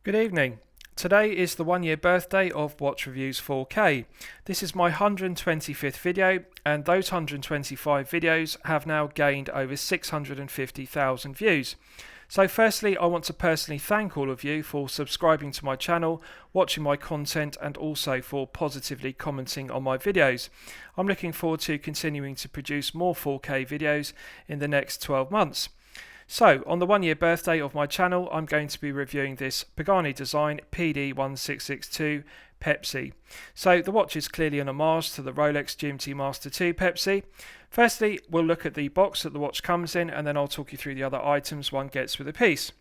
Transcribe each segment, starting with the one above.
Good evening. Today is the 1 year birthday of Watch Reviews 4K. This is my 125th video, and those 125 videos have now gained over 650,000 views. So firstly, I want to personally thank all of you for subscribing to my channel, watching my content, and also for positively commenting on my videos. I'm looking forward to continuing to produce more 4K videos in the next 12 months. So, on the 1 year birthday of my channel, I'm going to be reviewing this Pagani design PD-1662 Pepsi. So, the watch is clearly an homage to the Rolex GMT Master 2 Pepsi. Firstly, we'll look at the box that the watch comes in, and then I'll talk you through the other items one gets with a piece.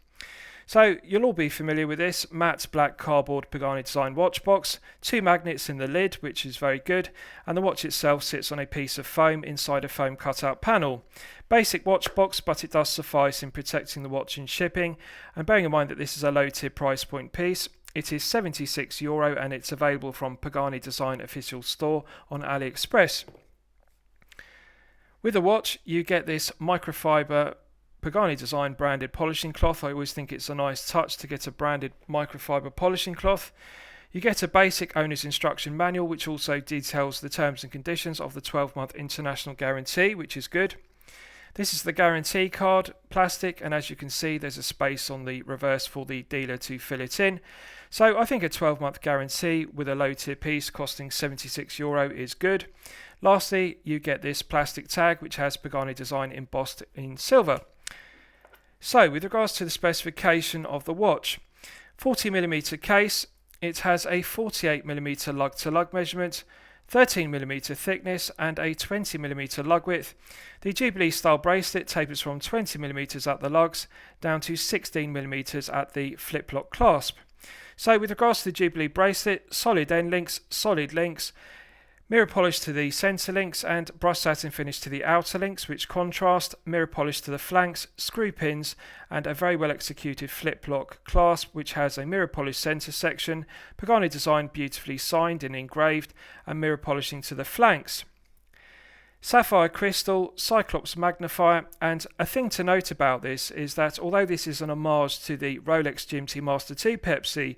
So you'll all be familiar with this matte black cardboard Pagani design watch box, two magnets in the lid, which is very good, and the watch itself sits on a piece of foam inside a foam cutout panel. Basic watch box, but it does suffice in protecting the watch in shipping, and bearing in mind that this is a low tier price point piece, it is €76 and it's available from Pagani Design official store on AliExpress. With the watch you get this microfiber Pagani Design branded polishing cloth. I always think it's a nice touch to get a branded microfiber polishing cloth. You get a basic owner's instruction manual which also details the terms and conditions of the 12-month international guarantee, which is good. This is the guarantee card, plastic, and as you can see there's a space on the reverse for the dealer to fill it in. So I think a 12-month guarantee with a low tier piece costing €76 is good. Lastly, you get this plastic tag which has Pagani Design embossed in silver. So, with regards to the specification of the watch, 40mm case, it has a 48mm lug to lug measurement, 13mm thickness and a 20mm lug width. The Jubilee style bracelet tapers from 20mm at the lugs down to 16mm at the flip lock clasp. So, with regards to the Jubilee bracelet, solid end links, solid links, mirror polish to the centre links and brushed satin finish to the outer links which contrast, mirror polish to the flanks, screw pins and a very well executed flip lock clasp which has a mirror polish centre section, Pagani Design beautifully signed and engraved, and mirror polishing to the flanks. Sapphire crystal, Cyclops magnifier, and a thing to note about this is that although this is an homage to the Rolex GMT Master 2 Pepsi,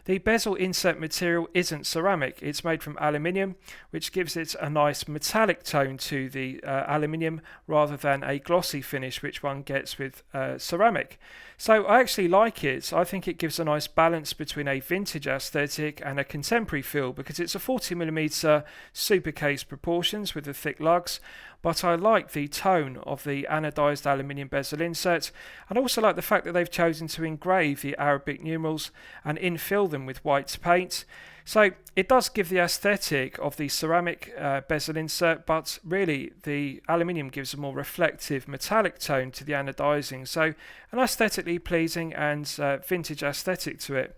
the bezel insert material isn't ceramic, it's made from aluminium, which gives it a nice metallic tone to the aluminium rather than a glossy finish which one gets with ceramic. So I actually like it. I think it gives a nice balance between a vintage aesthetic and a contemporary feel because it's a 40mm super case proportions with the thick lugs, but I like the tone of the anodized aluminium bezel insert, and also like the fact that they've chosen to engrave the Arabic numerals and infill them with white paint. So it does give the aesthetic of the ceramic bezel insert, but really the aluminium gives a more reflective metallic tone to the anodizing, so an aesthetically pleasing and vintage aesthetic to it.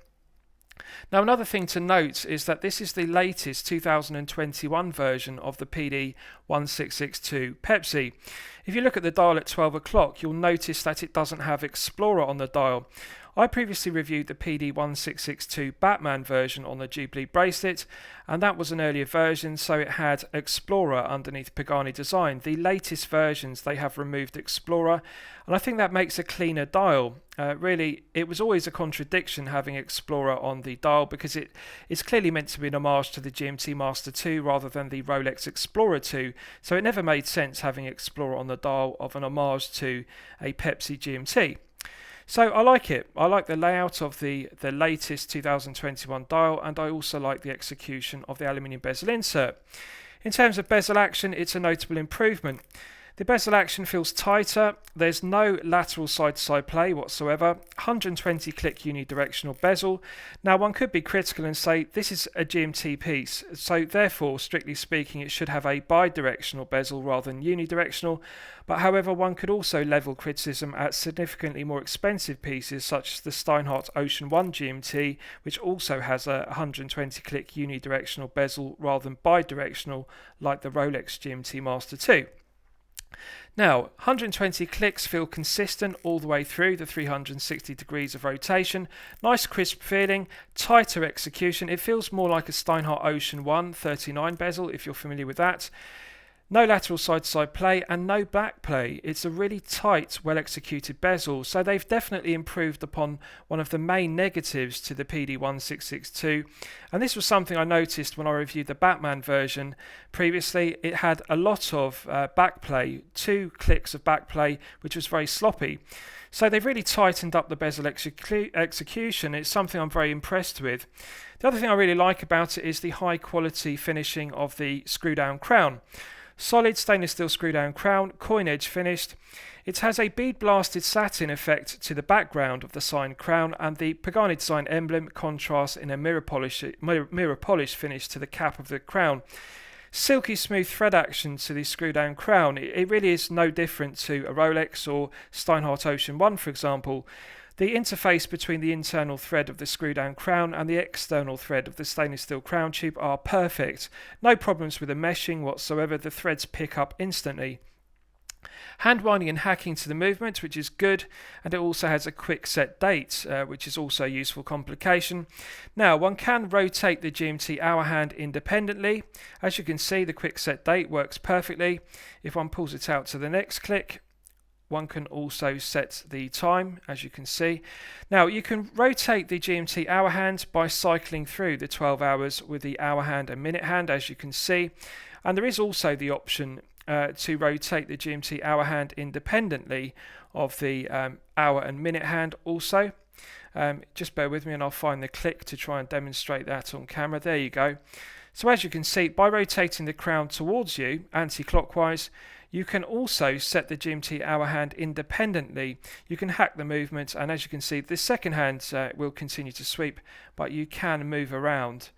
Now another thing to note is that this is the latest 2021 version of the PD-1662 Pepsi. If you look at the dial at 12 o'clock, you'll notice that it doesn't have Explorer on the dial. I previously reviewed the PD-1662 Batman version on the Jubilee Bracelet, and that was an earlier version, so it had Explorer underneath Pagani Design. The latest versions, they have removed Explorer, and I think that makes a cleaner dial. Really, it was always a contradiction having Explorer on the dial because it is clearly meant to be an homage to the GMT Master 2 rather than the Rolex Explorer 2, so it never made sense having Explorer on the dial of an homage to a Pepsi GMT. So I like it. I like the layout of the latest 2021 dial, and I also like the execution of the aluminium bezel insert. In terms of bezel action, it's a notable improvement. The bezel action feels tighter, there's no lateral side-to-side play whatsoever, 120 click unidirectional bezel. Now one could be critical and say this is a GMT piece, so therefore strictly speaking it should have a bidirectional bezel rather than unidirectional, but however one could also level criticism at significantly more expensive pieces such as the Steinhardt Ocean 1 GMT, which also has a 120 click unidirectional bezel rather than bidirectional like the Rolex GMT Master 2. Now, 120 clicks feel consistent all the way through the 360 degrees of rotation. Nice crisp feeling, tighter execution. It feels more like a Steinhardt Ocean 1 39 bezel if you're familiar with that. No lateral side-to-side play and no back play. It's a really tight, well-executed bezel, so they've definitely improved upon one of the main negatives to the PD-1662, and this was something I noticed when I reviewed the Batman version previously. It had a lot of back play, 2 clicks of back play, which was very sloppy. So they've really tightened up the bezel execution. It's something I'm very impressed with. The other thing I really like about it is the high quality finishing of the screw down crown. Solid stainless steel screw down crown, coin edge finished. It has a bead blasted satin effect to the background of the signed crown, and the Pagani design emblem contrasts in a mirror polish finish to the cap of the crown. Silky smooth thread action to the screw down crown. It really is no different to a Rolex or Steinhardt Ocean 1, for example. The interface between the internal thread of the screw down crown and the external thread of the stainless steel crown tube are perfect. No problems with the meshing whatsoever, the threads pick up instantly. Hand winding and hacking to the movement, which is good, and it also has a quick set date, which is also a useful complication. Now, one can rotate the GMT hour hand independently. As you can see, the quick set date works perfectly. If one pulls it out to the next click, one can also set the time, as you can see. Now, you can rotate the GMT hour hand by cycling through the 12 hours with the hour hand and minute hand, as you can see. And there is also the option to rotate the GMT hour hand independently of the hour and minute hand also. Just bear with me and I'll find the click to try and demonstrate that on camera. There you go. So as you can see, by rotating the crown towards you anti-clockwise, you can also set the GMT hour hand independently. You can hack the movement, and as you can see, the second hand will continue to sweep, but you can move around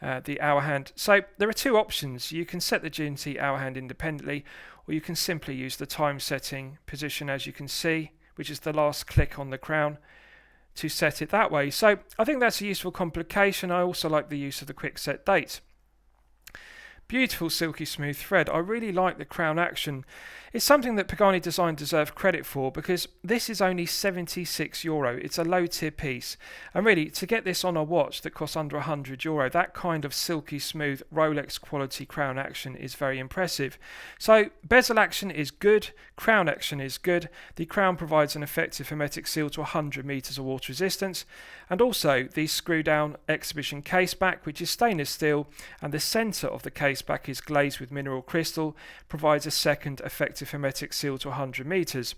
the hour hand. So there are 2 options. You can set the GMT hour hand independently, or you can simply use the time setting position, as you can see, which is the last click on the crown, to set it that way. So I think that's a useful complication. I also like the use of the quick set date. Beautiful silky smooth thread. I really like the crown action. It's something that Pagani Design deserve credit for, because this is only €76. It's a low tier piece, and really to get this on a watch that costs under €100, that kind of silky smooth Rolex quality crown action is very impressive. So bezel action is good, crown action is good. The crown provides an effective hermetic seal to 100 meters of water resistance, and also the screw down exhibition case back, which is stainless steel, and the center of the case back is glazed with mineral crystal, provides a second effective hermetic seal to 100 meters.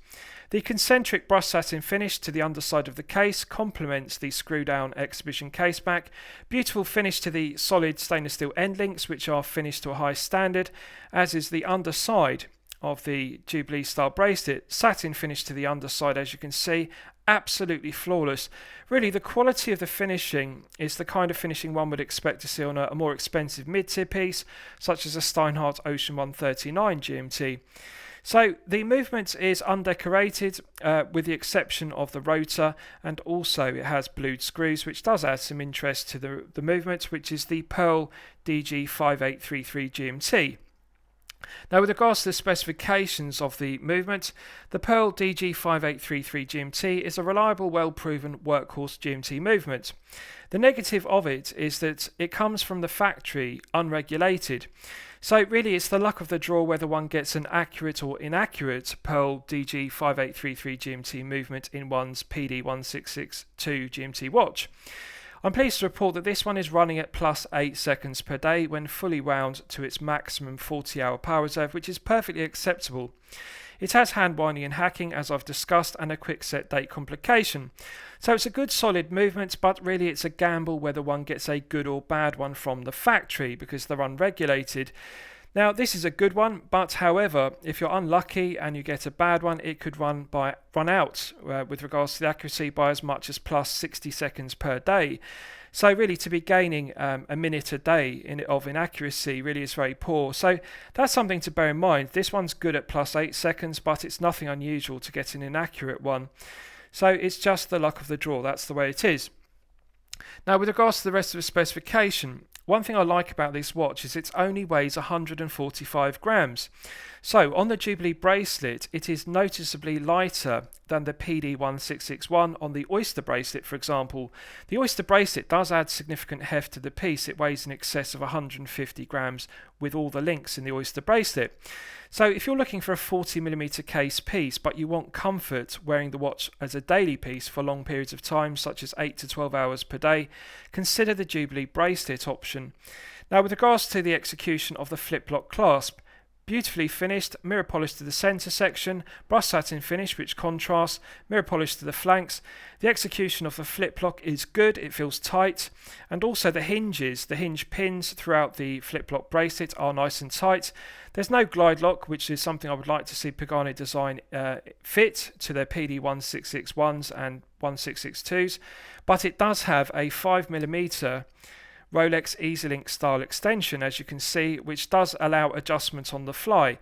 The concentric brushed satin finish to the underside of the case complements the screw down exhibition case back. Beautiful finish to the solid stainless steel end links, which are finished to a high standard, as is the underside of the Jubilee style bracelet. Satin finish to the underside, as you can see, absolutely flawless. Really, the quality of the finishing is the kind of finishing one would expect to see on a more expensive mid-tier piece, such as a Steinhardt Ocean 139 GMT. So the movement is undecorated, with the exception of the rotor, and also it has blued screws, which does add some interest to the movement, which is the Pearl DG5833 GMT. Now, with regards to the specifications of the movement, the Pearl DG5833 GMT is a reliable, well-proven workhorse GMT movement. The negative of it is that it comes from the factory unregulated. So really it's the luck of the draw whether one gets an accurate or inaccurate Pearl DG5833 GMT movement in one's PD-1662 GMT watch. I'm pleased to report that this one is running at plus 8 seconds per day when fully wound to its maximum 40-hour power reserve, which is perfectly acceptable. It has hand winding and hacking, as I've discussed, and a quick set date complication. So it's a good solid movement, but really it's a gamble whether one gets a good or bad one from the factory because they're unregulated. Now, this is a good one, but however, if you're unlucky and you get a bad one, it could run out with regards to the accuracy by as much as plus 60 seconds per day. So really, to be gaining a minute a day of inaccuracy really is very poor. So that's something to bear in mind. This one's good at plus 8 seconds, but it's nothing unusual to get an inaccurate one. So it's just the luck of the draw. That's the way it is. Now, with regards to the rest of the specification, one thing I like about this watch is it only weighs 145 grams. So on the Jubilee bracelet, it is noticeably lighter than the PD-1661 on the Oyster bracelet, for example. The Oyster bracelet does add significant heft to the piece. It weighs in excess of 150 grams with all the links in the Oyster bracelet. So if you're looking for a 40mm case piece but you want comfort wearing the watch as a daily piece for long periods of time, such as 8 to 12 hours per day, consider the Jubilee bracelet option. Now, with regards to the execution of the flip-lock clasp, beautifully finished, mirror polish to the centre section, brushed satin finish which contrasts, mirror polish to the flanks. The execution of the flip lock is good, it feels tight, and also the hinges, the hinge pins throughout the flip lock bracelet are nice and tight. There's no glide lock, which is something I would like to see Pagani design fit to their PD-1661s and 1662s, but it does have a 5mm Rolex EasyLink style extension, as you can see, which does allow adjustment on the fly.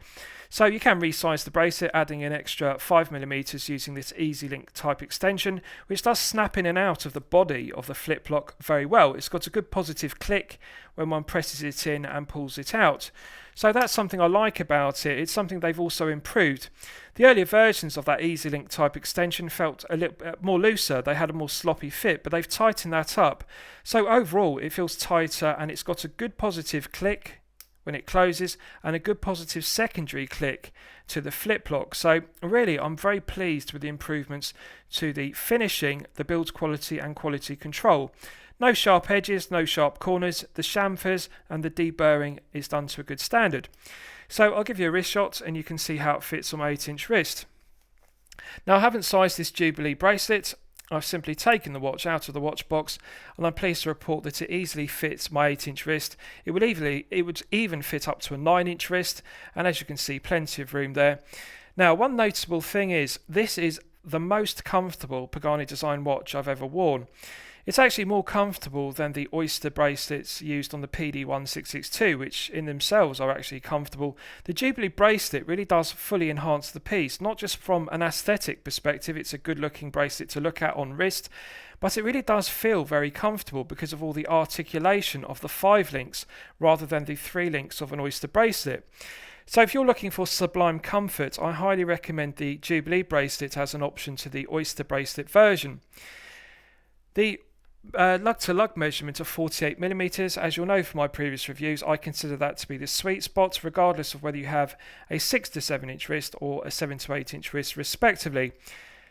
So you can resize the bracelet, adding an extra 5mm using this EasyLink type extension, which does snap in and out of the body of the flip lock very well. It's got a good positive click when one presses it in and pulls it out. So that's something I like about it. It's something they've also improved. The earlier versions of that EasyLink type extension felt a little bit more looser. They had a more sloppy fit, but they've tightened that up. So overall, it feels tighter and it's got a good positive click when it closes and a good positive secondary click to the flip lock. So really, I'm very pleased with the improvements to the finishing, the build quality and quality control. No sharp edges, no sharp corners, the chamfers and the deburring is done to a good standard. So I'll give you a wrist shot and you can see how it fits on my 8-inch wrist. Now, I haven't sized this Jubilee bracelet. I've simply taken the watch out of the watch box and I'm pleased to report that it easily fits my 8-inch wrist. It would even fit up to a 9-inch wrist, and as you can see, plenty of room there. Now, one noticeable thing is this is the most comfortable Pagani design watch I've ever worn. It's actually more comfortable than the Oyster bracelets used on the PD-1662, which in themselves are actually comfortable. The Jubilee bracelet really does fully enhance the piece, not just from an aesthetic perspective. It's a good looking bracelet to look at on wrist, but it really does feel very comfortable because of all the articulation of the 5 links rather than the 3 links of an Oyster bracelet. So if you're looking for sublime comfort, I highly recommend the Jubilee bracelet as an option to the Oyster bracelet version. The lug to lug measurement of 48mm, as you'll know from my previous reviews, I consider that to be the sweet spot, regardless of whether you have a 6 to 7-inch wrist or a 7 to 8-inch wrist respectively.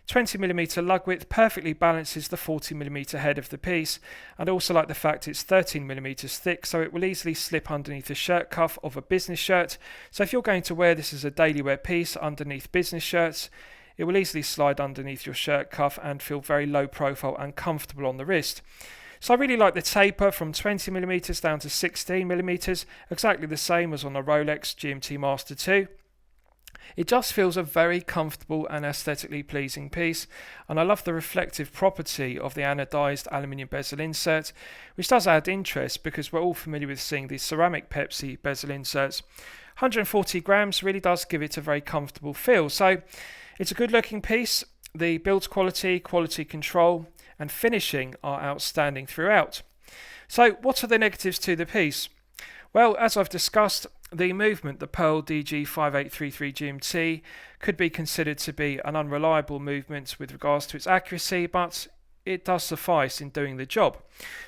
20mm lug width perfectly balances the 40mm head of the piece, and I also like the fact it's 13mm thick, so it will easily slip underneath the shirt cuff of a business shirt. So if you're going to wear this as a daily wear piece underneath business shirts, it will easily slide underneath your shirt cuff and feel very low profile and comfortable on the wrist. So I really like the taper from 20mm down to 16mm, exactly the same as on a Rolex GMT Master 2. It just feels a very comfortable and aesthetically pleasing piece, and I love the reflective property of the anodized aluminium bezel insert, which does add interest because we're all familiar with seeing the ceramic Pepsi bezel inserts. 140 grams really does give it a very comfortable feel. So it's a good looking piece. The build quality, quality control and finishing are outstanding throughout. So what are the negatives to the piece? Well, as I've discussed, the movement, the Pearl DG5833 GMT, could be considered to be an unreliable movement with regards to its accuracy, but it does suffice in doing the job.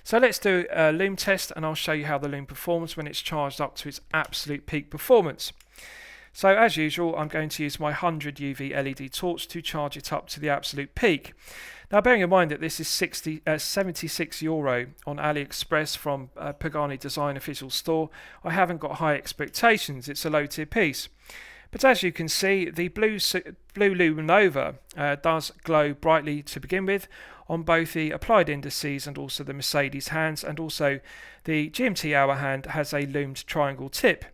So let's do a Loom test and I'll show you how the Loom performs when it's charged up to its absolute peak performance. So as usual, I'm going to use my 100 UV LED torch to charge it up to the absolute peak. Now, bearing in mind that this is €76 on AliExpress from Pagani Design Official Store, I haven't got high expectations. It's a low tier piece. But as you can see, the blue Luminova does glow brightly to begin with on both the applied indices and also the Mercedes hands, and also the GMT hour hand has a loomed triangle tip.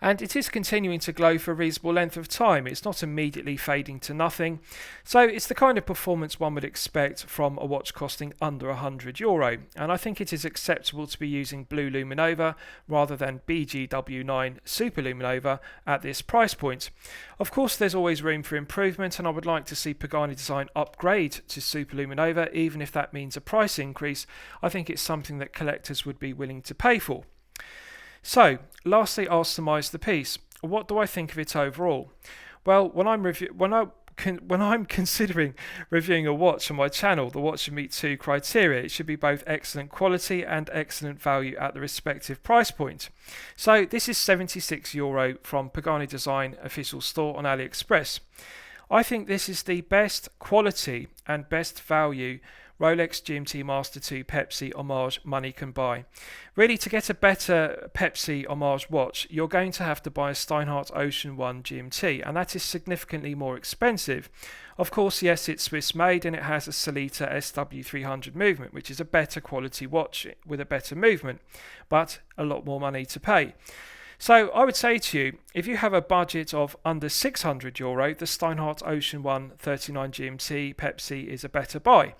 And it is continuing to glow for a reasonable length of time. It's not immediately fading to nothing. So it's the kind of performance one would expect from a watch costing under €100. And I think it is acceptable to be using blue Luminova rather than BGW9 Super Luminova at this price point. Of course, there's always room for improvement, and I would like to see Pagani Design upgrade to Super Luminova, even if that means a price increase. I think it's something that collectors would be willing to pay for. So, lastly, I'll surmise the piece. What do I think of it overall? Well, when I when I'm considering reviewing a watch on my channel, the watch should meet two criteria. It should be both excellent quality and excellent value at the respective price point. So this is €76 from Pagani Design official store on AliExpress. I think this is the best quality and best value Rolex GMT Master 2 Pepsi Homage money can buy. Really, to get a better Pepsi Homage watch, you're going to have to buy a Steinhart Ocean 1 GMT, and that is significantly more expensive. Of course, yes, it's Swiss made and it has a Sellita SW300 movement, which is a better quality watch with a better movement, but a lot more money to pay. So I would say to you, if you have a budget of under €600, the Steinhart Ocean 1 39 GMT Pepsi is a better buy.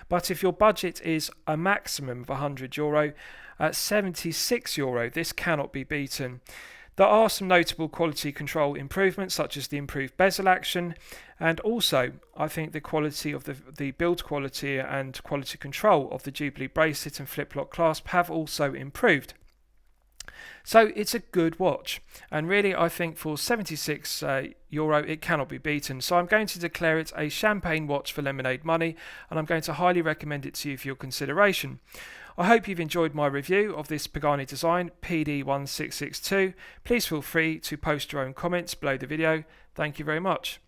But if your budget is a maximum of €100, at €76, this cannot be beaten. There are some notable quality control improvements, such as the improved bezel action, and also I think the quality of the build quality and quality control of the Jubilee Bracelet and flip-lock clasp have also improved. So it's a good watch, and really I think for €76 it cannot be beaten. So I'm going to declare it a champagne watch for lemonade money, and I'm going to highly recommend it to you for your consideration. I hope you've enjoyed my review of this Pagani Design PD-1662. Please feel free to post your own comments below the video. Thank you very much.